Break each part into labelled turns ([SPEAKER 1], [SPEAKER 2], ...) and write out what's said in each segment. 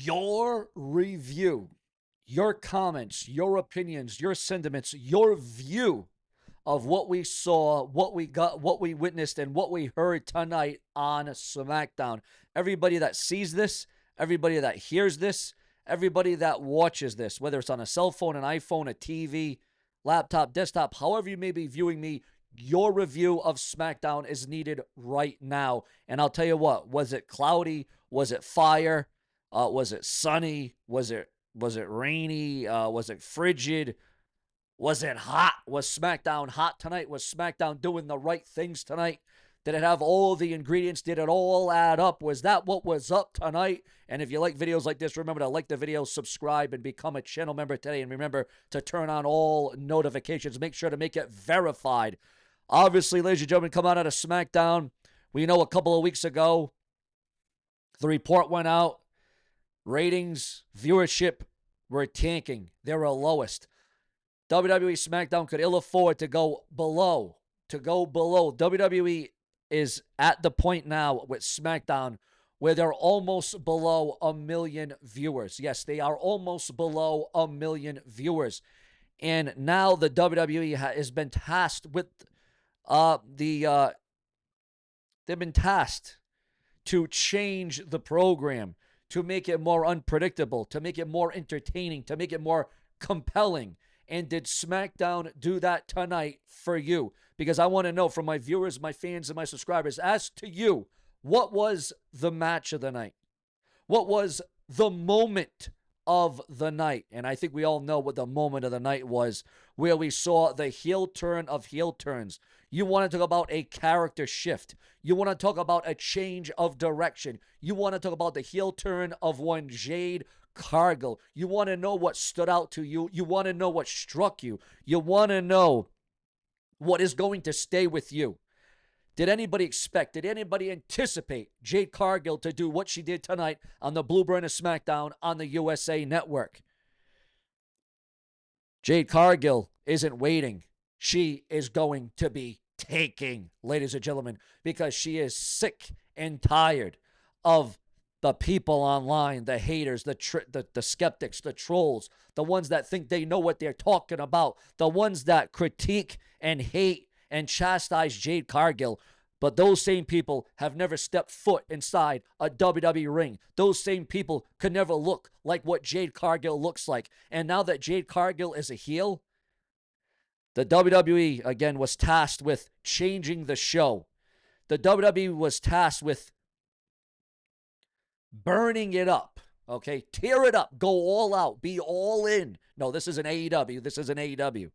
[SPEAKER 1] your review, your comments, your opinions, your sentiments, your view of what we saw, what we got, what we witnessed, and what we heard tonight on SmackDown. Everybody that sees this, everybody that hears this, everybody that watches this, whether it's on a cell phone, an iPhone, a TV, laptop, desktop, however you may be viewing me, your review of SmackDown is needed right now. And I'll tell you what, was it cloudy? Was it fire? Was it sunny? Was it rainy? Was it frigid? Was it hot? Was SmackDown hot tonight? Was SmackDown doing the right things tonight? Did it have all the ingredients? Did it all add up? Was that what was up tonight? And if you like videos like this, remember to like the video, subscribe, and become a channel member today. And remember to turn on all notifications. Make sure to make it verified. Obviously, ladies and gentlemen, come out of SmackDown. We know a couple of weeks ago, the report went out. Ratings, viewership were tanking. They were lowest. WWE SmackDown could ill afford to go below. WWE is at the point now with SmackDown where they're almost below 1 million viewers. Yes, they are almost below 1 million viewers. And now the WWE has been tasked with they've been tasked to change the program, to make it more unpredictable, to make it more entertaining, to make it more compelling. And did SmackDown do that tonight for you? Because I want to know from my viewers, my fans, and my subscribers, as to you, what was the match of the night? What was the moment of the night? And I think we all know what the moment of the night was, where we saw the heel turn of heel turns. You want to talk about a character shift. You want to talk about a change of direction. You want to talk about the heel turn of one Jade Cargill. You want to know what stood out to you. You want to know what struck you. You want to know what is going to stay with you. Did anybody expect, did anybody anticipate Jade Cargill to do what she did tonight on the Blue Brand of SmackDown on the USA Network? Jade Cargill isn't waiting. She is going to be taking, ladies and gentlemen, because she is sick and tired of the people online, the haters, the skeptics, the trolls, the ones that think they know what they're talking about, the ones that critique and hate and chastise Jade Cargill. But those same people have never stepped foot inside a WWE ring. Those same people could never look like what Jade Cargill looks like. And now that Jade Cargill is a heel, the WWE, again, was tasked with changing the show. The WWE was tasked with burning it up, okay? Tear it up. Go all out. Be all in. No, this is an AEW. This is an AEW.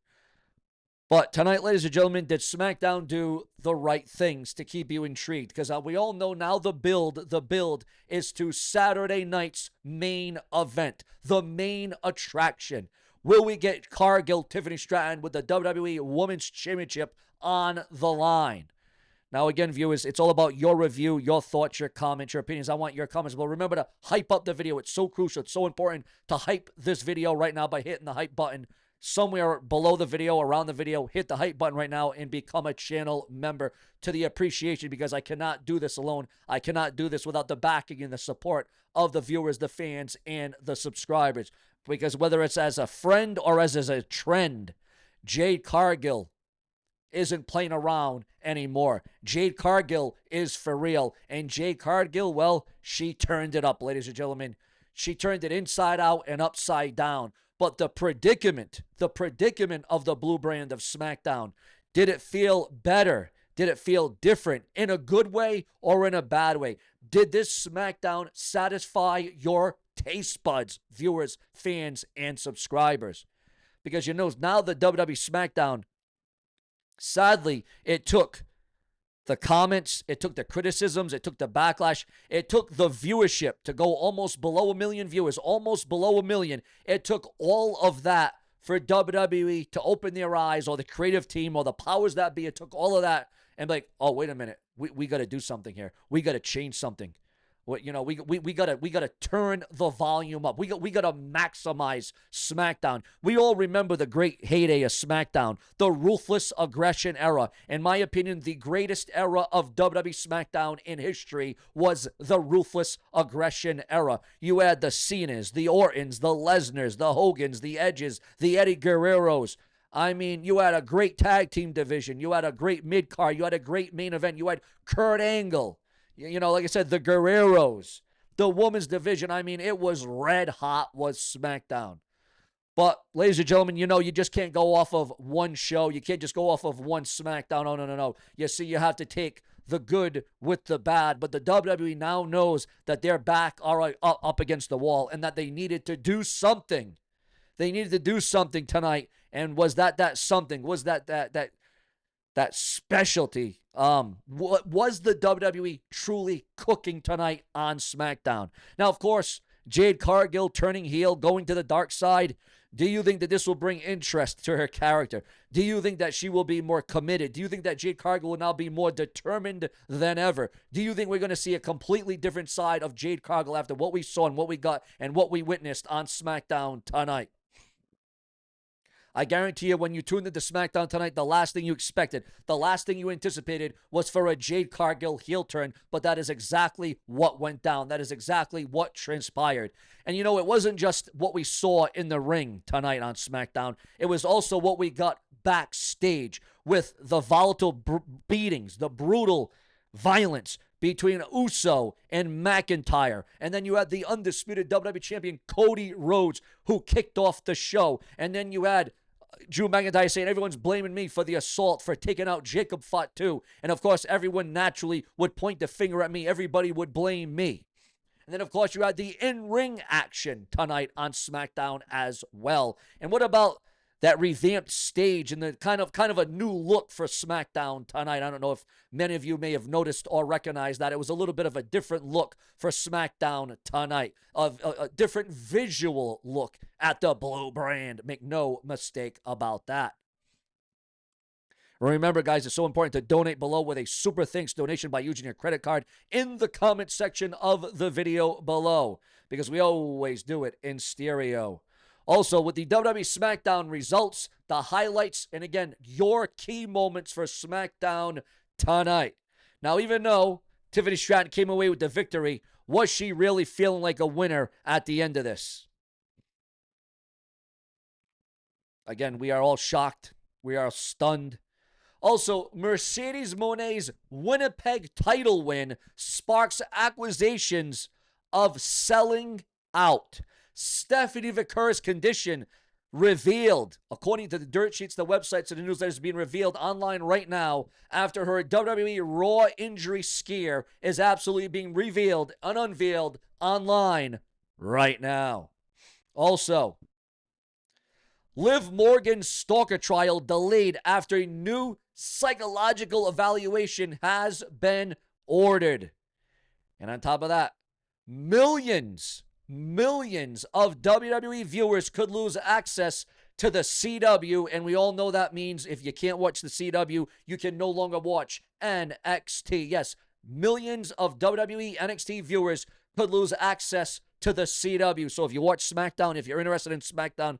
[SPEAKER 1] But tonight, ladies and gentlemen, did SmackDown do the right things to keep you intrigued? Because we all know now the build is to Saturday night's main event, the main attraction. Will we get Cargill, Tiffany Stratton with the WWE Women's Championship on the line? Now, again, viewers, it's all about your review, your thoughts, your comments, your opinions. I want your comments. But remember to hype up the video. It's so crucial. It's so important to hype this video right now by hitting the hype button somewhere below the video, around the video. Hit the hype button right now and become a channel member to the appreciation, because I cannot do this alone. I cannot do this without the backing and the support of the viewers, the fans, and the subscribers. Because whether it's as a friend or as a trend, Jade Cargill isn't playing around anymore. Jade Cargill is for real. And Jade Cargill, well, she turned it up, ladies and gentlemen. She turned it inside out and upside down. But the predicament of the Blue Brand of SmackDown, did it feel better? Did it feel different in a good way or in a bad way? Did this SmackDown satisfy your taste buds, viewers, fans, and subscribers? Because you know, now the WWE SmackDown, sadly, it took the comments, it took the criticisms, it took the backlash, it took the viewership to go almost below 1 million viewers, almost below 1 million. It took all of that for WWE to open their eyes, or the creative team, or the powers that be. It took all of that and be like, oh, wait a minute, we got to do something here. We got to change something. We gotta turn the volume up. We gotta maximize SmackDown. We all remember the great heyday of SmackDown, the ruthless aggression era. In my opinion, the greatest era of WWE SmackDown in history was the ruthless aggression era. You had the Cenas, the Ortons, the Lesnars, the Hogans, the Edges, the Eddie Guerreros. I mean, you had a great tag team division. You had a great mid-card. You had a great main event. You had Kurt Angle. Like I said, the Guerreros, the women's division. I mean, it was red hot, was SmackDown. But, ladies and gentlemen, you just can't go off of one show. You can't just go off of one SmackDown. No. You see, you have to take the good with the bad. But the WWE now knows that their back are up against the wall and that they needed to do something. They needed to do something tonight. And was that something? Was that specialty? What was the WWE truly cooking tonight on SmackDown? Now, of course, Jade Cargill turning heel, going to the dark side. Do you think that this will bring interest to her character? Do you think that she will be more committed? Do you think that Jade Cargill will now be more determined than ever? Do you think we're going to see a completely different side of Jade Cargill after what we saw and what we got and what we witnessed on SmackDown tonight? I guarantee you, when you tuned into SmackDown tonight, the last thing you expected, the last thing you anticipated was for a Jade Cargill heel turn, but that is exactly what went down. That is exactly what transpired. And it wasn't just what we saw in the ring tonight on SmackDown. It was also what we got backstage with the volatile beatings, the brutal violence between Uso and McIntyre. And then you had the undisputed WWE Champion Cody Rhodes, who kicked off the show. And then you had Drew McIntyre saying, everyone's blaming me for the assault, for taking out Jacob Fatu. And of course, everyone naturally would point the finger at me. Everybody would blame me. And then, of course, you had the in-ring action tonight on SmackDown as well. And what about that revamped stage and the kind of a new look for SmackDown tonight? I don't know if many of you may have noticed or recognized that. It was a little bit of a different look for SmackDown tonight, of a different visual look at the blue brand. Make no mistake about that. Remember, guys, it's so important to donate below with a super thanks donation by using your credit card in the comment section of the video below, because we always do it in stereo. Also, with the WWE SmackDown results, the highlights, and again, your key moments for SmackDown tonight. Now, even though Tiffany Stratton came away with the victory, was she really feeling like a winner at the end of this? Again, we are all shocked. We are stunned. Also, Mercedes Moné's Winnipeg title win sparks accusations of selling out. Stephanie Vickers' condition revealed, according to the dirt sheets, the websites, and the newsletters being revealed online right now after her WWE Raw injury scare is absolutely being revealed and unveiled online right now. Also, Liv Morgan's stalker trial delayed after a new psychological evaluation has been ordered. And on top of that, millions of WWE viewers could lose access to the CW, and we all know that means if you can't watch the CW, you can no longer watch NXT. Yes, millions of WWE NXT viewers could lose access to the CW. So if you watch SmackDown, if you're interested in SmackDown,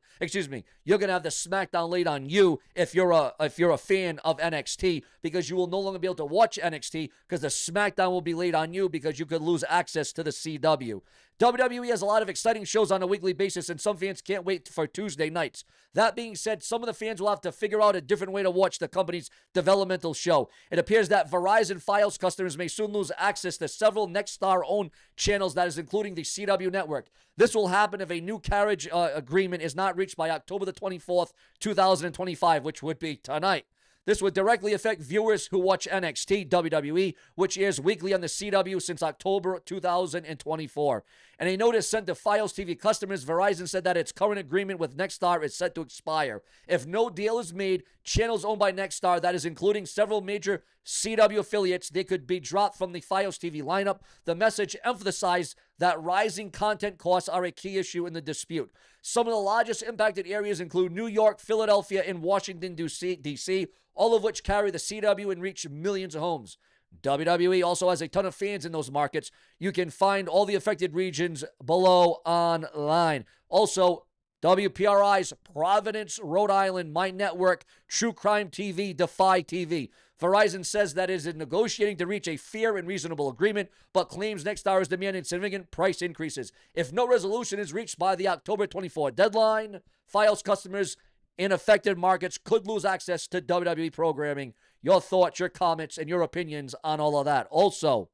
[SPEAKER 1] you're going to have the SmackDown laid on you if you're a fan of NXT, because you will no longer be able to watch NXT because the SmackDown will be laid on you because you could lose access to the CW. WWE has a lot of exciting shows on a weekly basis, and some fans can't wait for Tuesday nights. That being said, some of the fans will have to figure out a different way to watch the company's developmental show. It appears that Verizon Fios customers may soon lose access to several Nexstar-owned channels, that is including the CW network. This will happen if a new carriage agreement is not reached by October the 24th, 2025, which would be tonight. This would directly affect viewers who watch NXT WWE, which airs weekly on the CW since October 2024. And a notice sent to Fios TV customers, Verizon said that its current agreement with Nexstar is set to expire. If no deal is made, channels owned by Nexstar, that is including several major CW affiliates, they could be dropped from the Fios TV lineup. The message emphasized that rising content costs are a key issue in the dispute. Some of the largest impacted areas include New York, Philadelphia, and Washington, D.C., all of which carry the CW and reach millions of homes. WWE also has a ton of fans in those markets. You can find all the affected regions below online. Also, WPRI's Providence, Rhode Island, My Network, True Crime TV, Defy TV. Verizon says that it is negotiating to reach a fair and reasonable agreement, but claims Nexstar is demanding significant price increases. If no resolution is reached by the October 24 deadline, Fios customers in affected markets could lose access to WWE programming. Your thoughts, your comments, and your opinions on all of that. Also,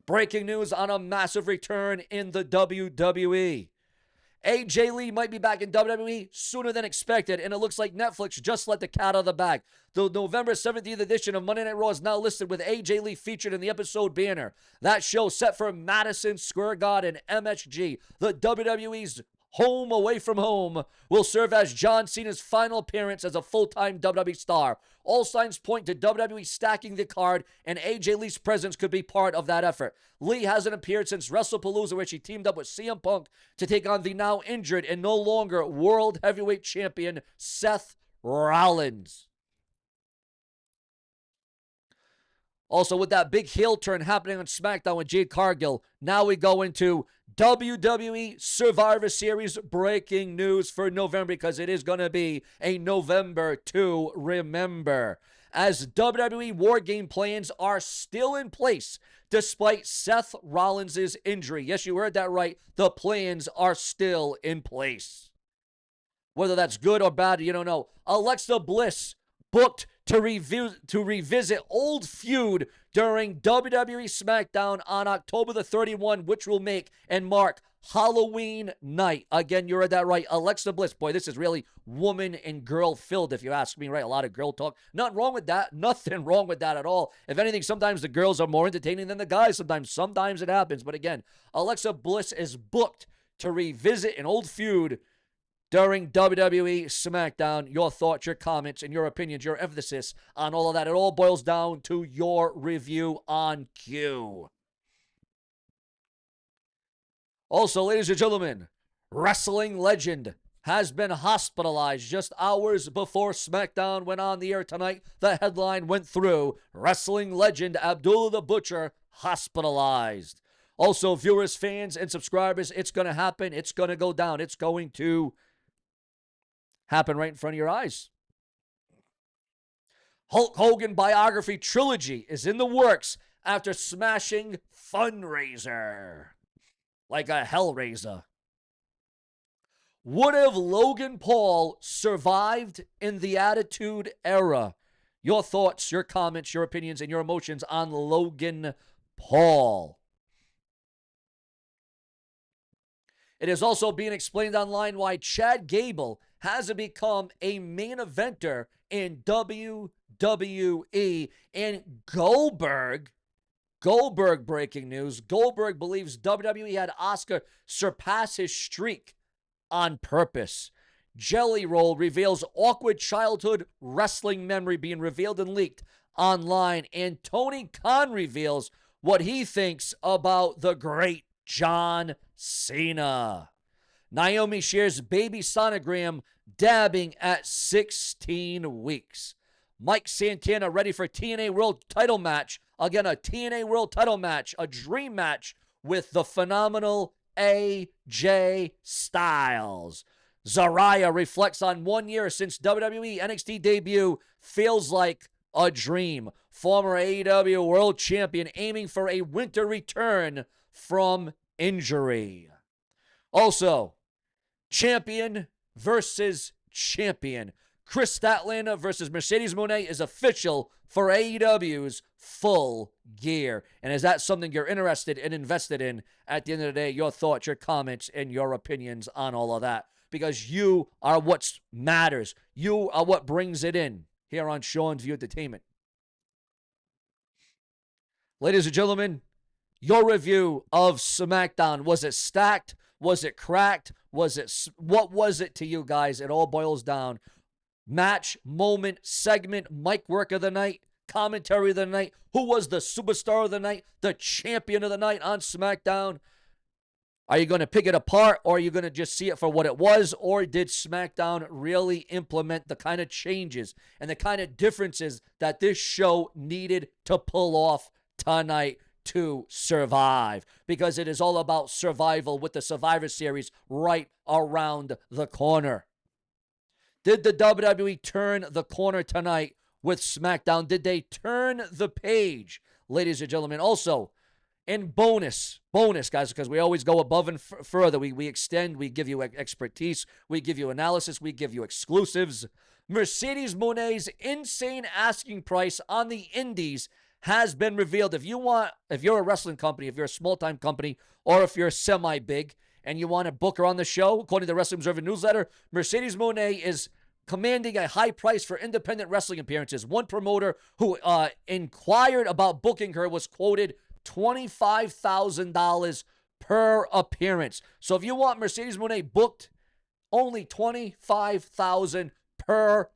[SPEAKER 1] breaking news on a massive return in the WWE. AJ Lee might be back in WWE sooner than expected, and it looks like Netflix just let the cat out of the bag. The November 17th edition of Monday Night Raw is now listed with AJ Lee featured in the episode banner. That show set for Madison Square Garden, MSG, the WWE's home away from home, will serve as John Cena's final appearance as a full-time WWE star. All signs point to WWE stacking the card, and AJ Lee's presence could be part of that effort. Lee hasn't appeared since WrestlePalooza, where she teamed up with CM Punk to take on the now injured and no longer World Heavyweight Champion Seth Rollins. Also, with that big heel turn happening on SmackDown with Jade Cargill, now we go into WWE Survivor Series breaking news for November, because it is going to be a November to remember, as WWE War Game plans are still in place despite Seth Rollins' injury. Yes, you heard that right. The plans are still in place. Whether that's good or bad, you don't know. Alexa Bliss booked to revisit old feud during WWE SmackDown on October the 31, which will make and mark Halloween night. Again, you heard that right. Alexa Bliss. Boy, this is really woman and girl filled, if you ask me, right? A lot of girl talk. Nothing wrong with that. Nothing wrong with that at all. If anything, sometimes the girls are more entertaining than the guys. Sometimes it happens. But again, Alexa Bliss is booked to revisit an old feud during WWE SmackDown. Your thoughts, your comments, and your opinions, your emphasis on all of that. It all boils down to your review on cue. Also, ladies and gentlemen, wrestling legend has been hospitalized just hours before SmackDown went on the air tonight. The headline went through: wrestling legend Abdullah the Butcher hospitalized. Also, viewers, fans, and subscribers, it's going to happen. It's going to go down. It's going to happen right in front of your eyes. Hulk Hogan biography trilogy is in the works after smashing fundraiser like a hellraiser. Would have Logan Paul survived in the Attitude Era? Your thoughts, your comments, your opinions, and your emotions on Logan Paul. It is also being explained online why Chad Gable has become a main eventer in WWE. And Goldberg, breaking news, Goldberg believes WWE had Asuka surpass his streak on purpose. Jelly Roll reveals awkward childhood wrestling memory being revealed and leaked online. And Tony Khan reveals what he thinks about the great John Cena. Naomi shares baby sonogram dabbing at 16 weeks. Mike Santana ready for TNA World title match. Again, a TNA World title match, a dream match with the phenomenal AJ Styles. Zariah reflects on 1 year since WWE NXT debut. Feels like a dream. Former AEW World Champion aiming for a winter return from injury. Also, champion versus champion. Chris Statlander versus Mercedes Moné is official for AEW's Full Gear. And is that something you're interested and invested in? At the end of the day, your thoughts, your comments, and your opinions on all of that. Because you are what matters. You are what brings it in here on Sean's View Entertainment. Ladies and gentlemen, your review of SmackDown. Was it stacked? Was it cracked? What was it to you guys? It all boils down. Match, moment, segment, mic work of the night, commentary of the night. Who was the superstar of the night? The champion of the night on SmackDown? Are you going to pick it apart, or are you going to just see it for what it was? Or did SmackDown really implement the kind of changes and the kind of differences that this show needed to pull off tonight to survive? Because it is all about survival with the Survivor Series right around the corner. Did the WWE turn the corner tonight with SmackDown? Did they turn the page, ladies and gentlemen? Also, in bonus, guys, because we always go above and further. We extend, we give you expertise, we give you analysis, we give you exclusives. Mercedes Moné's insane asking price on the indies has been revealed. If you're a wrestling company, if you're a small-time company, or if you're semi-big and you want to book her on the show, according to the Wrestling Observer newsletter, Mercedes Moné is commanding a high price for independent wrestling appearances. One promoter who inquired about booking her was quoted $25,000 per appearance. So if you want Mercedes Moné booked, only $25,000 per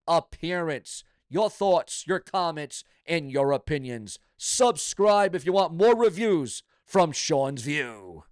[SPEAKER 1] appearance. Your thoughts, your comments, and your opinions. Subscribe if you want more reviews from Sean's View.